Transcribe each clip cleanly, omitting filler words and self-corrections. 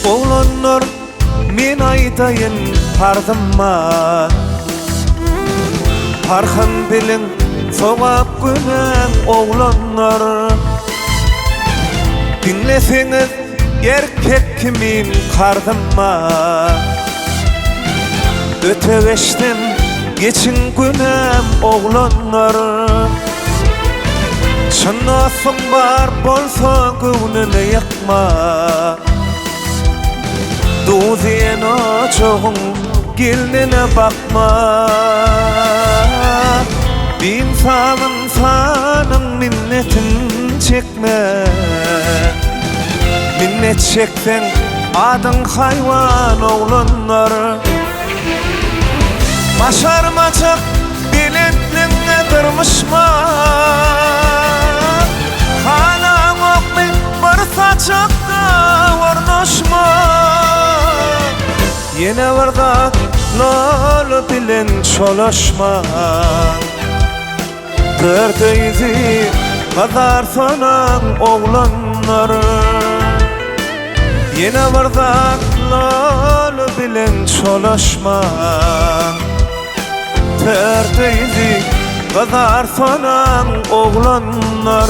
Oğlanlar men aydaýyn pardymma, parhan bilen sogap günen oğlanlar. Dinleseňiz erkek kimin kardymma, ötegeçden geçin günem oğlanlar. Şannasyň bar bolsa göwnüne ýakma, duzena çoğun gelnine bakma. İnsanın sanın minnetin çekme, minnet çeksen adın hayvan oğlanlar. Başarmacak biletliğine durmuşma, halan okmi bir saçakta ornaşma. Yine varda lol bilen çolaşma, dördeyzi kadar sonan oğlanlar. Yine varda lol bilen çolaşma, dördeyzi kadar sonan oğlanlar.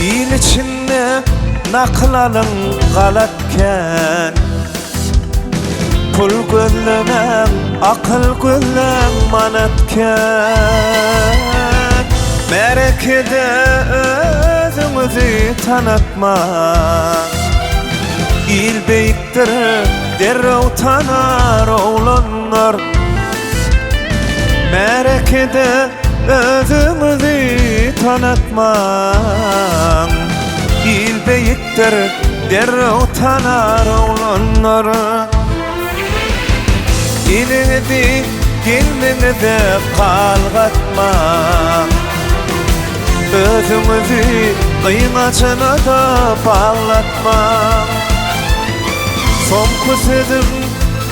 İl içinde naklalın galatken, pul gözlenen, akıl gözlen manatken. Merekede özümüzü tanıtma, il beyiktir derrew tanar oğlanlar. Merekede özümüzü tanıtman, il beyiktir derrew tanar oğlanlar. İlinizi gelmenize kalgatma, özümüzü kıymacına da bağlatma. Son kusurum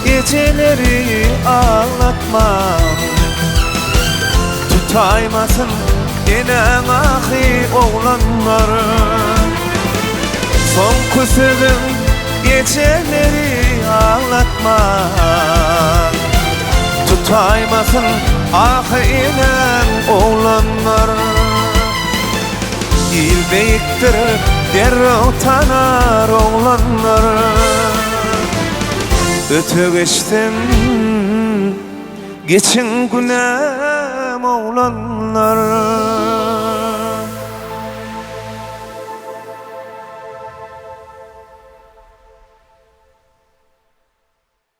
geceleri ağlatma, tutaymasın enen ahi oğlanlar. Son kusurum geceleri ağlatma, tutaymasın ahi enen oğlanlar. İl beyiktir derrew tanar oğlanlar, ötegeçden geçin günem oğlanlar.